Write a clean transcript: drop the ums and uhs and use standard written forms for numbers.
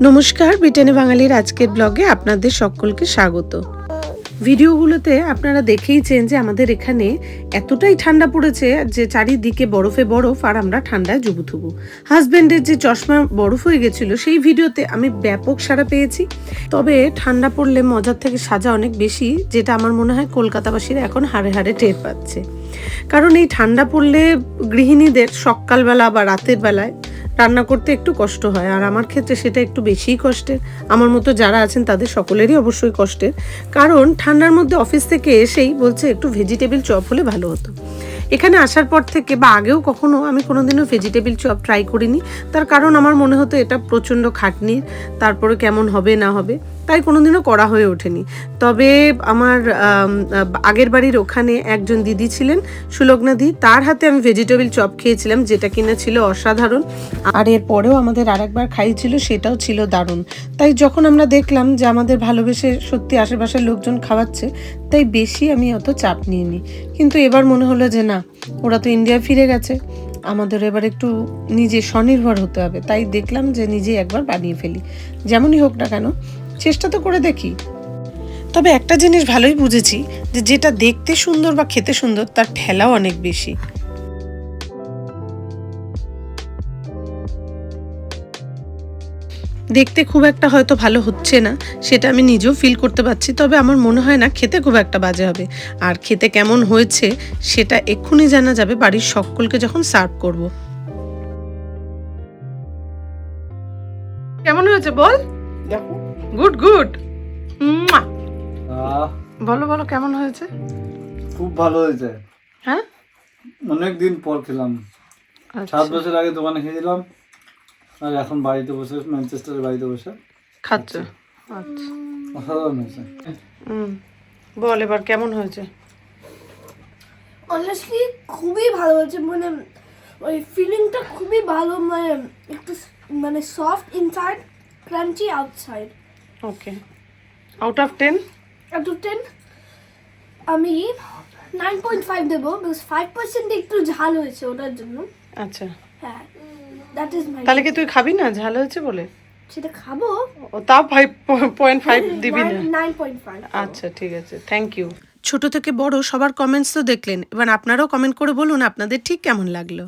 নমস্কার, ব্রিটেনে বাঙালির আজকের ব্লগে আপনাদের সকলকে স্বাগত। ভিডিওগুলোতে আপনারা দেখেইছেন যে আমাদের এখানে এতটাই ঠান্ডা পড়েছে যে চারিদিকে বরফে বরফ আর আমরা ঠান্ডায় জুবুথুবু। হাজব্যান্ডের যে চশমা বরফ হয়ে গেছিল সেই ভিডিওতে আমি ব্যাপক সাড়া পেয়েছি। তবে ঠান্ডা পড়লে মজার থেকে সাজা অনেক বেশি, যেটা আমার মনে হয় কলকাতাবাসীরা এখন হাড়ে হাড়ে টের পাচ্ছে। কারণ এই ঠান্ডা পড়লে গৃহিণীদের সকালবেলা বা রাতের বেলায় রান্না করতে একটু কষ্ট হয়, আর আমার ক্ষেত্রে সেটা একটু বেশিই কষ্টের। আমার মতো যারা আছেন তাদের সকলেরই অবশ্যই কষ্টের, কারণ ঠান্ডার মধ্যে অফিস থেকে এসেই বলছে একটু ভেজিটেবিল চপ হলে ভালো হতো। এখানে আসার পর থেকে বা আগেও কখনো আমি কোনোদিনও ভেজিটেবিল চপ ট্রাই করিনি, তার কারণ আমার মনে হতো এটা প্রচণ্ড খাটনির, তারপরে কেমন হবে না হবে, তাই কোনোদিনও করা হয়ে ওঠেনি। তবে আমার আগের বাড়ির ওখানে একজন দিদি ছিলেন, সুলগ্না দি, তার হাতে আমি ভেজিটেবিল চপ খেয়েছিলাম, যেটা কিনা ছিল অসাধারণ। আর এর পরেও আমাদের আরেকবার খাইয়েছিল, সেটাও ছিল দারুণ। তাই যখন আমরা দেখলাম যে আমাদের ভালোবেসে সত্যি আশেপাশের লোকজন খাওয়াচ্ছে, তাই বেশি আমি অত চাপ নিইনি। কিন্তু এবার মনে হলো যে না, ওরা তো ইন্ডিয়া ফিরে গেছে, আমাদের এবার একটু নিজে স্বনির্ভর হতে হবে। তাই দেখলাম যে নিজে একবার বানিয়ে ফেলি, যেমনই হোক না কেন চেষ্টা তো করে দেখি। তবে একটা জিনিস ভালোই বুঝেছি যে যেটা দেখতে সুন্দর বা খেতে সুন্দর তার ঠেলাও অনেক বেশি। দেখতে খুব একটা হয়তো ভালো হচ্ছে না, সেটা আমি নিজেও ফিল করতে পারছি, তবে আমার মনে হয় না খেতে খুব একটা বাজে হবে। আর খেতে কেমন হয়েছে সেটা এক্ষুনি জানা যাবে বাড়ির সকলকে যখন সার্ভ করব। কেমন হয়েছে বল? দেখো, গুড গুড। বলো বলো কেমন হয়েছে? খুব ভালো হয়েছে। হ্যাঁ, অনেক দিন পর খেলাম। আচ্ছা। 7 বছর আগে দোকানে খেয়েছিলাম, আর এখন বাড়িতে বসে, ম্যানচেস্টারের বাড়িতে বসে খাচ্ছ? আচ্ছা, অসাধারণ হয়েছে। বল এবার কেমন হয়েছে? অনেস্টলি খুবই ভালো হয়েছে, মানে ওই ফিলিংটা খুবই ভালো, মানে একটু মানে soft inside, crunchy outside. Okay, out of 10? Out of 10 আমি 9.5 দেবো, বিকজ 5% একটু ঝাল হয়েছে ওটার জন্য। আচ্ছা, হ্যাঁ, দ্যাট ইজ মাই। তাহলে কি তুই খাবি না ঝাল হয়েছে বলে? সেটা খাবো। ও তাও 5.5 দিবি না? 9.5। আচ্ছা ঠিক আছে, থ্যাংক ইউ। ছোট থেকে বড় সবার কমেন্টস তো দেখলেন, এবার আপনারাও কমেন্ট করে বলুন আপনাদের ঠিক কেমন লাগলো।